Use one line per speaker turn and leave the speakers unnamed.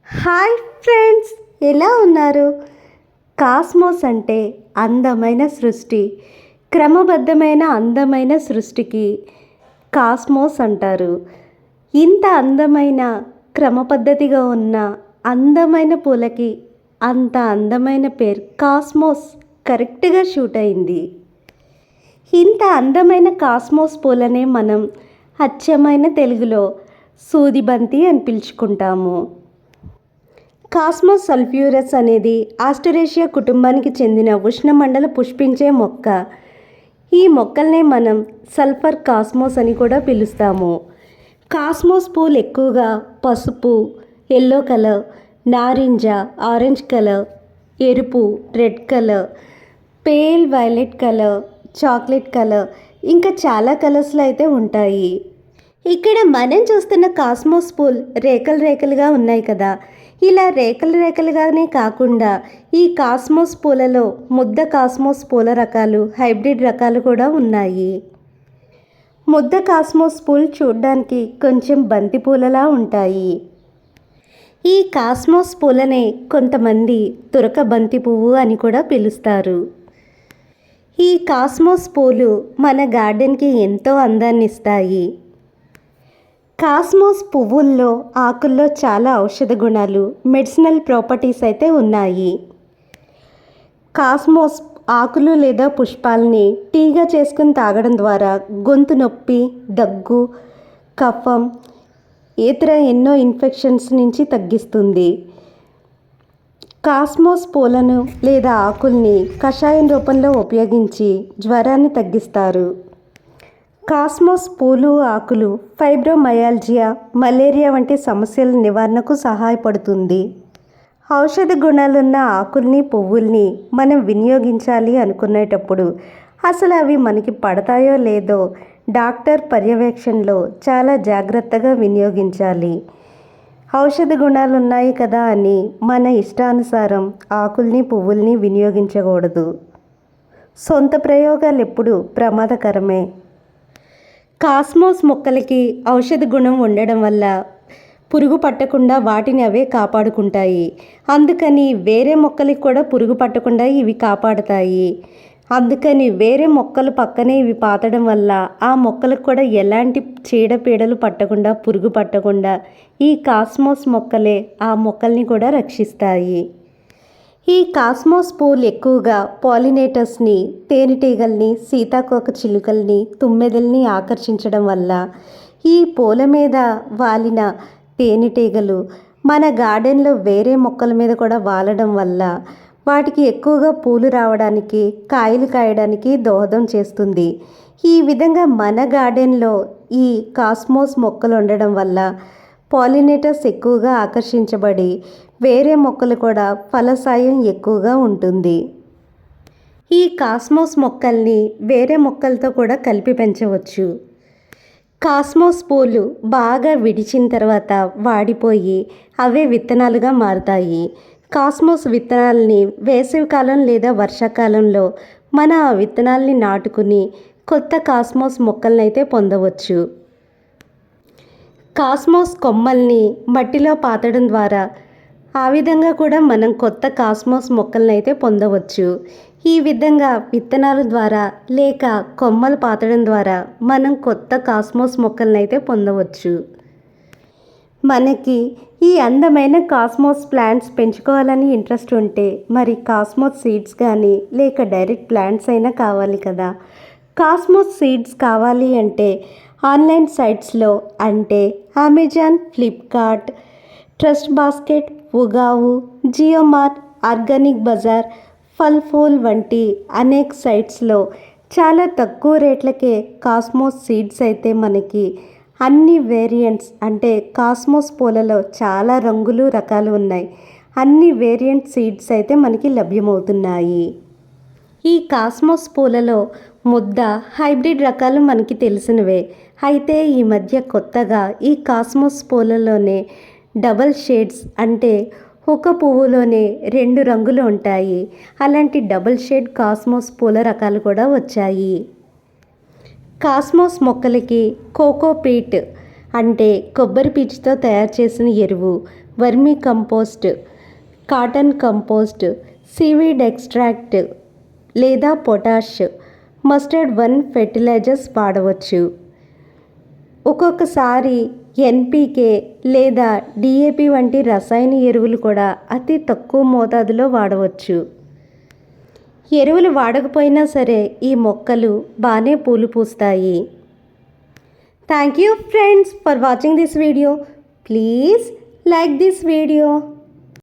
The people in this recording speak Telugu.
హాయ్ ఫ్రెండ్స్, ఎలా ఉన్నారు? కాస్మోస్ అంటే అందమైన సృష్టి. క్రమబద్ధమైన అందమైన సృష్టికి కాస్మోస్ అంటారు. ఇంత అందమైన క్రమపద్ధతిగా ఉన్న అందమైన పూలకి అంత అందమైన పేరు కాస్మోస్ కరెక్ట్గా షూట్ అయింది. ఇంత అందమైన కాస్మోస్ పూలనే మనం అచ్చమైన తెలుగులో సూదిబంతి అని పిలుచుకుంటాము. కాస్మోస్ సల్ఫ్యూరస్ అనేది ఆస్టరేషియా కుటుంబానికి చెందిన ఉష్ణమండల పుష్పించే మొక్క. ఈ మొక్కల్నే మనం సల్ఫర్ కాస్మోస్ అని కూడా పిలుస్తాము. కాస్మోస్ పూలు ఎక్కువగా పసుపు, ఎల్లో కలర్, నారింజ, ఆరెంజ్ కలర్, ఎరుపు, red colour, pale violet colour, chocolate colour, ఇంకా చాలా కలర్స్లో అయితే ఉంటాయి. ఇక్కడ మనం చూస్తున్న కాస్మోస్ పూల్ రేఖలు రేఖలుగా ఉన్నాయి కదా. ఇలా రేఖలు రేఖలుగానే కాకుండా ఈ కాస్మోస్ పూలలో ముద్ద కాస్మోస్ పూల రకాలు, హైబ్రిడ్ రకాలు కూడా ఉన్నాయి. ముద్ద కాస్మోస్ పూలు చూడడానికి కొంచెం బంతి పూలలా ఉంటాయి. ఈ కాస్మోస్ పూలనే కొంతమంది తురక బంతి పువ్వు అని కూడా పిలుస్తారు. ఈ కాస్మోస్ పూలు మన గార్డెన్కి ఎంతో అందాన్ని ఇస్తాయి. కాస్మోస్ పువ్వుల్లో, ఆకుల్లో చాలా ఔషధ గుణాలు, మెడిసినల్ ప్రాపర్టీస్ అయితే ఉన్నాయి. కాస్మోస్ ఆకులు లేదా పుష్పాలని టీగా చేసుకుని తాగడం ద్వారా గొంతు నొప్పి, దగ్గు, కఫం, ఇతర ఎన్నో ఇన్ఫెక్షన్స్ నుంచి తగ్గిస్తుంది. కాస్మోస్ పూలను లేదా ఆకుల్ని కషాయం రూపంలో ఉపయోగించి జ్వరాన్ని తగ్గిస్తారు. కాస్మోస్ పూలు, ఆకులు ఫైబ్రోమయాల్జియా, మలేరియా వంటి సమస్యల నివారణకు సహాయపడుతుంది. ఔషధ గుణాలున్న ఆకుల్ని, పువ్వుల్ని మనం వినియోగించాలి అనుకునేటప్పుడు అసలు అవి మనకి పడతాయో లేదో డాక్టర్ పర్యవేక్షణలో చాలా జాగ్రత్తగా వినియోగించాలి. ఔషధ గుణాలు ఉన్నాయి కదా అని మన ఇష్టానుసారం ఆకుల్ని, పువ్వుల్ని వినియోగించకూడదు. సొంత ప్రయోగాలు ఎప్పుడు ప్రమాదకరమే. కాస్మోస్ మొక్కలకి ఔషధ గుణం ఉండడం వల్ల పురుగు పట్టకుండా వాటిని అవే కాపాడుకుంటాయి. అందుకని వేరే మొక్కలకి కూడా పురుగు పట్టకుండా ఇవి కాపాడుతాయి. అందుకని వేరే మొక్కలు పక్కనే ఇవి పాతడం వల్ల ఆ మొక్కలకు కూడా ఎలాంటి చీడపీడలు పట్టకుండా, పురుగు పట్టకుండా ఈ కాస్మోస్ మొక్కలే ఆ మొక్కల్ని కూడా రక్షిస్తాయి. ఈ కాస్మోస్ పూలు ఎక్కువగా పాలినేటర్స్ని, తేనెటీగల్ని, సీతాకోక చిలుకల్ని, తుమ్మెదల్ని ఆకర్షించడం వల్ల ఈ పూల మీద వాలిన తేనెటీగలు మన గార్డెన్లో వేరే మొక్కల మీద కూడా వాలడం వల్ల వాటికి ఎక్కువగా పూలు రావడానికి, కాయలు కాయడానికి దోహదం చేస్తుంది. ఈ విధంగా మన గార్డెన్లో ఈ కాస్మోస్ మొక్కలు ఉండడం వల్ల పాలినేటర్స్ ఎక్కువగా ఆకర్షించబడి వేరే మొక్కలు కూడా ఫలసాయం ఎక్కువగా ఉంటుంది. ఈ కాస్మోస్ మొక్కల్ని వేరే మొక్కలతో కూడా కలిపి పెంచవచ్చు. కాస్మోస్ పూలు బాగా విడిచిన తర్వాత వాడిపోయి అవే విత్తనాలుగా మారుతాయి. కాస్మోస్ విత్తనాలని వేసవికాలం లేదా వర్షాకాలంలో మన ఆ విత్తనాలని నాటుకుని కొత్త కాస్మోస్ మొక్కలనైతే పొందవచ్చు. కాస్మోస్ కొమ్మల్ని మట్టిలో పాతడం ద్వారా ఆ విధంగా కూడా మనం కొత్త కాస్మోస్ మొక్కలను అయితే పొందవచ్చు. ఈ విధంగా విత్తనాల ద్వారా లేక కొమ్మలు పాతడం ద్వారా మనం కొత్త కాస్మోస్ మొక్కలను అయితే పొందవచ్చు. మనకి ఈ అందమైన కాస్మోస్ ప్లాంట్స్ పెంచుకోవాలని ఇంట్రెస్ట్ ఉంటే మరి కాస్మోస్ సీడ్స్ కానీ లేక డైరెక్ట్ ప్లాంట్స్ అయినా కావాలి కదా. కాస్మోస్ సీడ్స్ కావాలి అంటే ఆన్లైన్ సైట్స్లో అంటే Amazon, Flipkart, Trust Basket, Ugaoo, JioMart, Organic Bazaar, Phal Phool వంటి అనేక సైట్స్లో చాలా తక్కువ రేట్లకే కాస్మోస్ సీడ్స్ అయితే మనకి అన్ని వేరియంట్స్ అంటే కాస్మోస్ పూలలో చాలా రంగులు, రకాలు ఉన్నాయి. అన్ని వేరియంట్ సీడ్స్ అయితే మనకి లభ్యమవుతున్నాయి. ఈ కాస్మోస్ పూలలో ముద్ద, హైబ్రిడ్ రకాలు మనకి తెలిసినవే. అయితే ఈ మధ్య కొత్తగా ఈ కాస్మోస్ పూలలోనే డబల్ షేడ్స్ అంటే ఒక పువ్వులోనే 2 రంగులు ఉంటాయి. అలాంటి డబల్ షేడ్ కాస్మోస్ పూల రకాలు కూడా వచ్చాయి. కాస్మోస్ మొక్కలకి కోకోపీట్ అంటే కొబ్బరి పీచుతో తయారు చేసిన ఎరువు, vermi compost, cotton compost, seaweed extract లేదా పొటాష్, మస్టర్డ్ 1 ఫెర్టిలైజర్స్ వాడవచ్చు. ఒక్కొక్కసారి ఎన్పికే లేదా డిఏపి వంటి రసాయన ఎరువులు కూడా అతి తక్కువ మోతాదులో వాడవచ్చు. ఎరువులు వాడకపోయినా సరే ఈ మొక్కలు బాగానే పూలు పూస్తాయి. Thank you friends for watching this video. Please like this video.